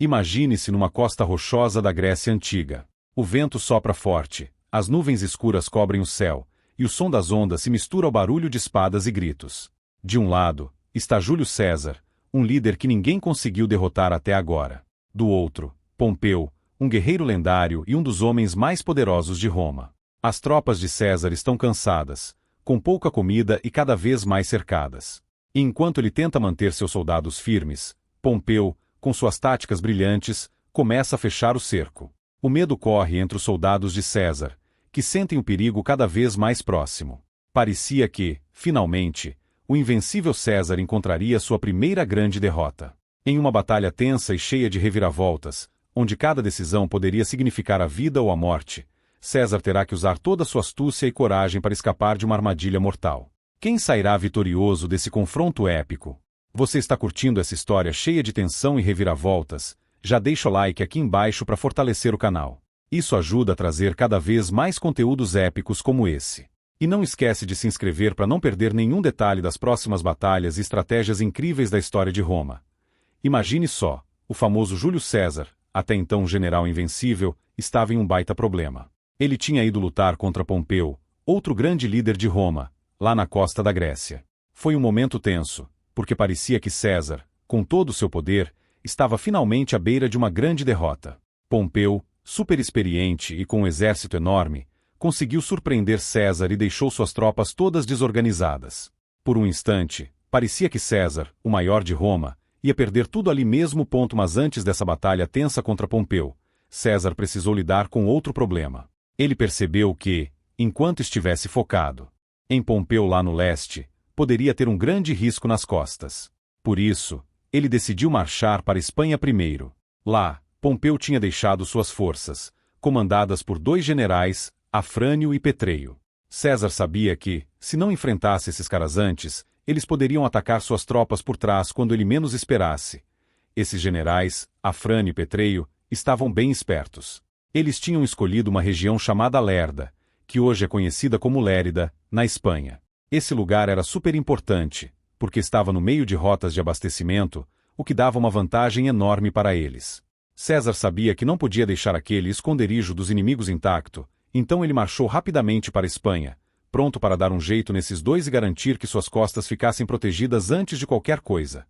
Imagine-se numa costa rochosa da Grécia Antiga. O vento sopra forte, as nuvens escuras cobrem o céu, e o som das ondas se mistura ao barulho de espadas e gritos. De um lado, está Júlio César, um líder que ninguém conseguiu derrotar até agora. Do outro, Pompeu, um guerreiro lendário e um dos homens mais poderosos de Roma. As tropas de César estão cansadas, com pouca comida e cada vez mais cercadas. E enquanto ele tenta manter seus soldados firmes, Pompeu, com suas táticas brilhantes, começa a fechar o cerco. O medo corre entre os soldados de César, que sentem o perigo cada vez mais próximo. Parecia que, finalmente, o invencível César encontraria sua primeira grande derrota. Em uma batalha tensa e cheia de reviravoltas, onde cada decisão poderia significar a vida ou a morte, César terá que usar toda sua astúcia e coragem para escapar de uma armadilha mortal. Quem sairá vitorioso desse confronto épico? Você está curtindo essa história cheia de tensão e reviravoltas? Já deixa o like aqui embaixo para fortalecer o canal. Isso ajuda a trazer cada vez mais conteúdos épicos como esse. E não esquece de se inscrever para não perder nenhum detalhe das próximas batalhas e estratégias incríveis da história de Roma. Imagine só, o famoso Júlio César, até então um general invencível, estava em um baita problema. Ele tinha ido lutar contra Pompeu, outro grande líder de Roma, lá na costa da Grécia. Foi um momento tenso, porque parecia que César, com todo o seu poder, estava finalmente à beira de uma grande derrota. Pompeu, super experiente e com um exército enorme, conseguiu surpreender César e deixou suas tropas todas desorganizadas. Por um instante, parecia que César, o maior de Roma, ia perder tudo ali mesmo. Mas antes dessa batalha tensa contra Pompeu, César precisou lidar com outro problema. Ele percebeu que, enquanto estivesse focado em Pompeu lá no leste, poderia ter um grande risco nas costas. Por isso, ele decidiu marchar para a Espanha primeiro. Lá, Pompeu tinha deixado suas forças, comandadas por dois generais, Afrânio e Petreio. César sabia que, se não enfrentasse esses caras antes, eles poderiam atacar suas tropas por trás quando ele menos esperasse. Esses generais, Afrânio e Petreio, estavam bem espertos. Eles tinham escolhido uma região chamada Lerda, que hoje é conhecida como Lérida, na Espanha. Esse lugar era super importante, porque estava no meio de rotas de abastecimento, o que dava uma vantagem enorme para eles. César sabia que não podia deixar aquele esconderijo dos inimigos intacto, então ele marchou rapidamente para a Espanha, pronto para dar um jeito nesses dois e garantir que suas costas ficassem protegidas antes de qualquer coisa.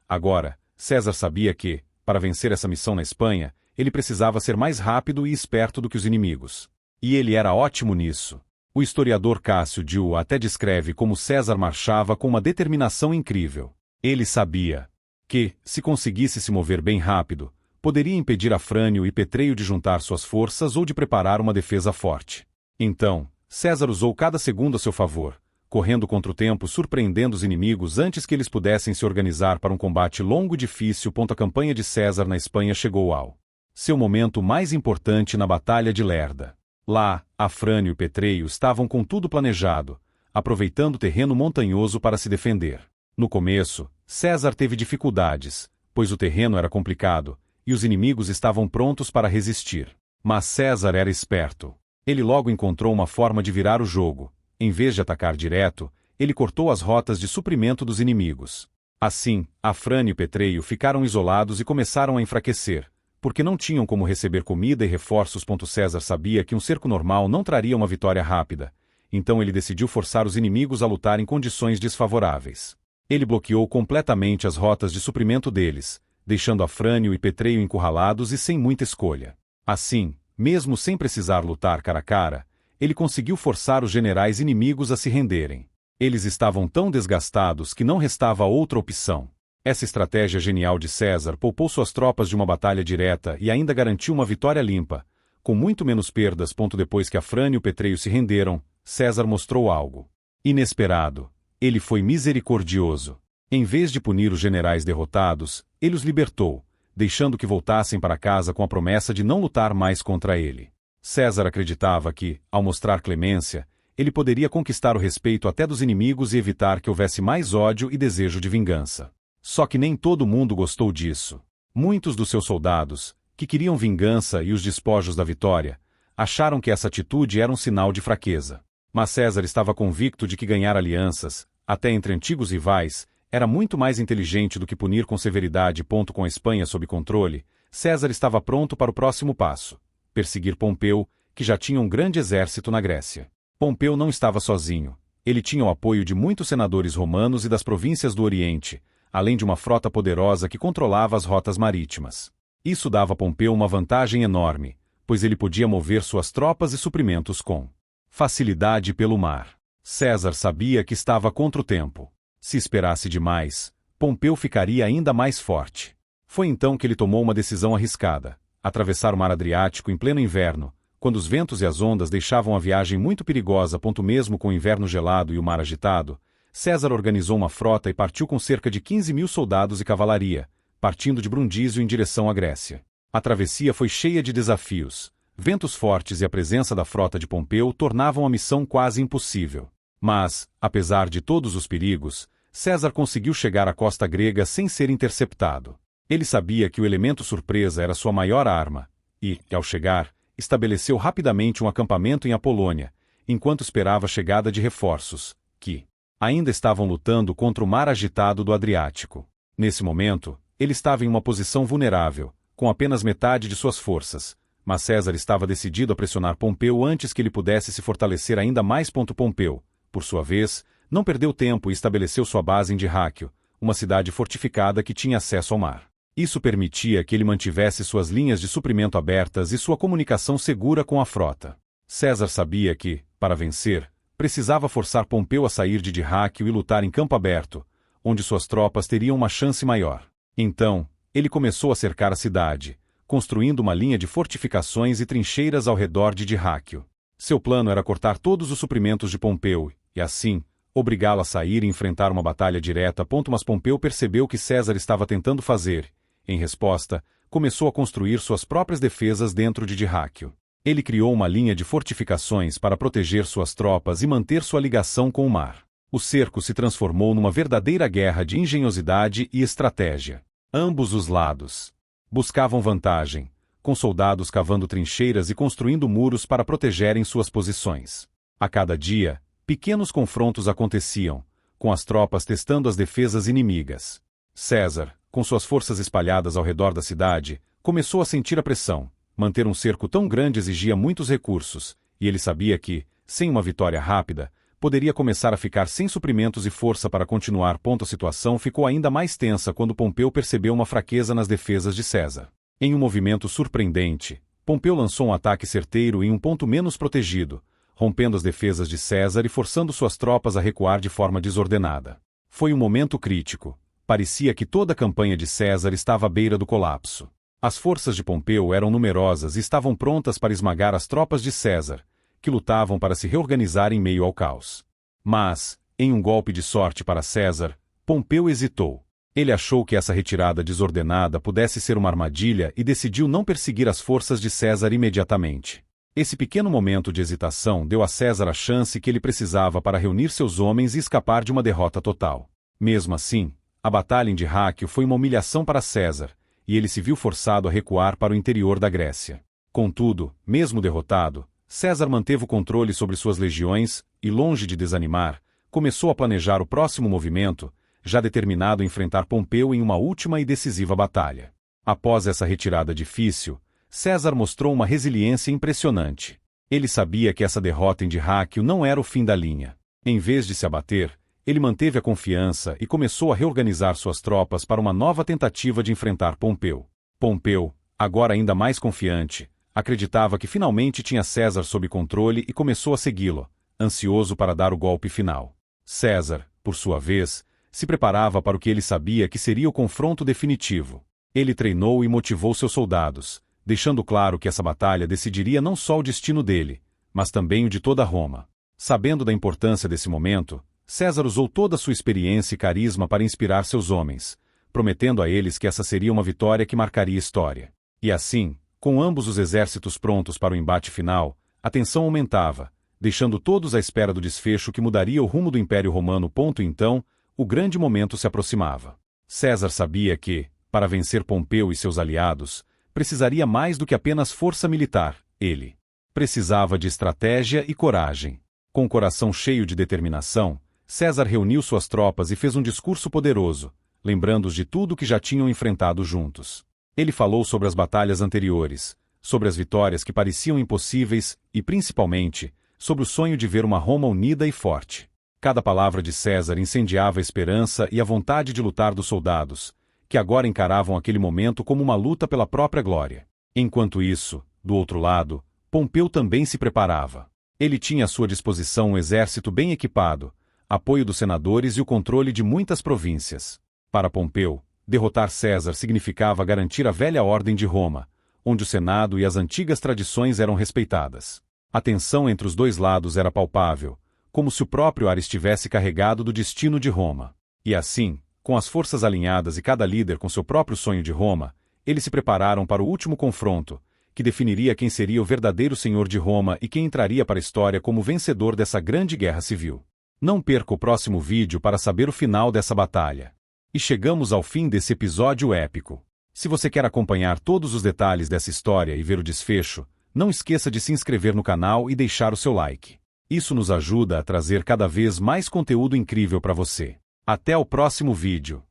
Agora, César sabia que, para vencer essa missão na Espanha, ele precisava ser mais rápido e esperto do que os inimigos. E ele era ótimo nisso. O historiador Cássio Dio até descreve como César marchava com uma determinação incrível. Ele sabia que, se conseguisse se mover bem rápido, poderia impedir Afrânio e Petreio de juntar suas forças ou de preparar uma defesa forte. Então, César usou cada segundo a seu favor, correndo contra o tempo, surpreendendo os inimigos antes que eles pudessem se organizar para um combate longo e difícil. A campanha de César na Espanha chegou ao seu momento mais importante na Batalha de Lerda. Lá, Afrânio e Petreio estavam com tudo planejado, aproveitando o terreno montanhoso para se defender. No começo, César teve dificuldades, pois o terreno era complicado, e os inimigos estavam prontos para resistir. Mas César era esperto. Ele logo encontrou uma forma de virar o jogo. Em vez de atacar direto, ele cortou as rotas de suprimento dos inimigos. Assim, Afrânio e Petreio ficaram isolados e começaram a enfraquecer, porque não tinham como receber comida e reforços. César sabia que um cerco normal não traria uma vitória rápida, então ele decidiu forçar os inimigos a lutar em condições desfavoráveis. Ele bloqueou completamente as rotas de suprimento deles, deixando Afrânio e Petreio encurralados e sem muita escolha. Assim, mesmo sem precisar lutar cara a cara, ele conseguiu forçar os generais inimigos a se renderem. Eles estavam tão desgastados que não restava outra opção. Essa estratégia genial de César poupou suas tropas de uma batalha direta e ainda garantiu uma vitória limpa, com muito menos perdas. Depois que Afrânio e Petreio se renderam, César mostrou algo inesperado. Ele foi misericordioso. Em vez de punir os generais derrotados, ele os libertou, deixando que voltassem para casa com a promessa de não lutar mais contra ele. César acreditava que, ao mostrar clemência, ele poderia conquistar o respeito até dos inimigos e evitar que houvesse mais ódio e desejo de vingança. Só que nem todo mundo gostou disso. Muitos dos seus soldados, que queriam vingança e os despojos da vitória, acharam que essa atitude era um sinal de fraqueza. Mas César estava convicto de que ganhar alianças, até entre antigos rivais, era muito mais inteligente do que punir com severidade. Com a Espanha sob controle, César estava pronto para o próximo passo: perseguir Pompeu, que já tinha um grande exército na Grécia. Pompeu não estava sozinho. Ele tinha o apoio de muitos senadores romanos e das províncias do Oriente, além de uma frota poderosa que controlava as rotas marítimas. Isso dava a Pompeu uma vantagem enorme, pois ele podia mover suas tropas e suprimentos com facilidade pelo mar. César sabia que estava contra o tempo. Se esperasse demais, Pompeu ficaria ainda mais forte. Foi então que ele tomou uma decisão arriscada: atravessar o mar Adriático em pleno inverno, quando os ventos e as ondas deixavam a viagem muito perigosa. Mesmo com o inverno gelado e o mar agitado, César organizou uma frota e partiu com cerca de 15.000 soldados e cavalaria, partindo de Brundísio em direção à Grécia. A travessia foi cheia de desafios. Ventos fortes e a presença da frota de Pompeu tornavam a missão quase impossível. Mas, apesar de todos os perigos, César conseguiu chegar à costa grega sem ser interceptado. Ele sabia que o elemento surpresa era sua maior arma, e, ao chegar, estabeleceu rapidamente um acampamento em Apolônia, enquanto esperava a chegada de reforços, que ainda estavam lutando contra o mar agitado do Adriático. Nesse momento, ele estava em uma posição vulnerável, com apenas metade de suas forças, mas César estava decidido a pressionar Pompeu antes que ele pudesse se fortalecer ainda mais. Pompeu, por sua vez, não perdeu tempo e estabeleceu sua base em Dirráquio, uma cidade fortificada que tinha acesso ao mar. Isso permitia que ele mantivesse suas linhas de suprimento abertas e sua comunicação segura com a frota. César sabia que, para vencer, precisava forçar Pompeu a sair de Dirráquio e lutar em campo aberto, onde suas tropas teriam uma chance maior. Então, ele começou a cercar a cidade, construindo uma linha de fortificações e trincheiras ao redor de Dirráquio. Seu plano era cortar todos os suprimentos de Pompeu e, assim, obrigá-lo a sair e enfrentar uma batalha direta. Mas Pompeu percebeu o que César estava tentando fazer. Em resposta, começou a construir suas próprias defesas dentro de Dirráquio. Ele criou uma linha de fortificações para proteger suas tropas e manter sua ligação com o mar. O cerco se transformou numa verdadeira guerra de engenhosidade e estratégia. Ambos os lados buscavam vantagem, com soldados cavando trincheiras e construindo muros para protegerem suas posições. A cada dia, pequenos confrontos aconteciam, com as tropas testando as defesas inimigas. César, com suas forças espalhadas ao redor da cidade, começou a sentir a pressão. Manter um cerco tão grande exigia muitos recursos, e ele sabia que, sem uma vitória rápida, poderia começar a ficar sem suprimentos e força para continuar. A situação ficou ainda mais tensa quando Pompeu percebeu uma fraqueza nas defesas de César. Em um movimento surpreendente, Pompeu lançou um ataque certeiro em um ponto menos protegido, rompendo as defesas de César e forçando suas tropas a recuar de forma desordenada. Foi um momento crítico. Parecia que toda a campanha de César estava à beira do colapso. As forças de Pompeu eram numerosas e estavam prontas para esmagar as tropas de César, que lutavam para se reorganizar em meio ao caos. Mas, em um golpe de sorte para César, Pompeu hesitou. Ele achou que essa retirada desordenada pudesse ser uma armadilha e decidiu não perseguir as forças de César imediatamente. Esse pequeno momento de hesitação deu a César a chance que ele precisava para reunir seus homens e escapar de uma derrota total. Mesmo assim, a batalha em Dirráquio foi uma humilhação para César, e ele se viu forçado a recuar para o interior da Grécia. Contudo, mesmo derrotado, César manteve o controle sobre suas legiões e, longe de desanimar, começou a planejar o próximo movimento, já determinado a enfrentar Pompeu em uma última e decisiva batalha. Após essa retirada difícil, César mostrou uma resiliência impressionante. Ele sabia que essa derrota em Dirráquio não era o fim da linha. Em vez de se abater, ele manteve a confiança e começou a reorganizar suas tropas para uma nova tentativa de enfrentar Pompeu. Pompeu, agora ainda mais confiante, acreditava que finalmente tinha César sob controle e começou a segui-lo, ansioso para dar o golpe final. César, por sua vez, se preparava para o que ele sabia que seria o confronto definitivo. Ele treinou e motivou seus soldados, deixando claro que essa batalha decidiria não só o destino dele, mas também o de toda Roma. Sabendo da importância desse momento, César usou toda a sua experiência e carisma para inspirar seus homens, prometendo a eles que essa seria uma vitória que marcaria história. E assim, com ambos os exércitos prontos para o embate final, a tensão aumentava, deixando todos à espera do desfecho que mudaria o rumo do Império Romano. Então, o grande momento se aproximava. César sabia que, para vencer Pompeu e seus aliados, precisaria mais do que apenas força militar. Ele precisava de estratégia e coragem. Com o coração cheio de determinação, César reuniu suas tropas e fez um discurso poderoso, lembrando-os de tudo que já tinham enfrentado juntos. Ele falou sobre as batalhas anteriores, sobre as vitórias que pareciam impossíveis e, principalmente, sobre o sonho de ver uma Roma unida e forte. Cada palavra de César incendiava a esperança e a vontade de lutar dos soldados, que agora encaravam aquele momento como uma luta pela própria glória. Enquanto isso, do outro lado, Pompeu também se preparava. Ele tinha à sua disposição um exército bem equipado, apoio dos senadores e o controle de muitas províncias. Para Pompeu, derrotar César significava garantir a velha ordem de Roma, onde o Senado e as antigas tradições eram respeitadas. A tensão entre os dois lados era palpável, como se o próprio ar estivesse carregado do destino de Roma. E assim, com as forças alinhadas e cada líder com seu próprio sonho de Roma, eles se prepararam para o último confronto, que definiria quem seria o verdadeiro senhor de Roma e quem entraria para a história como vencedor dessa grande guerra civil. Não perca o próximo vídeo para saber o final dessa batalha. E chegamos ao fim desse episódio épico. Se você quer acompanhar todos os detalhes dessa história e ver o desfecho, não esqueça de se inscrever no canal e deixar o seu like. Isso nos ajuda a trazer cada vez mais conteúdo incrível para você. Até o próximo vídeo.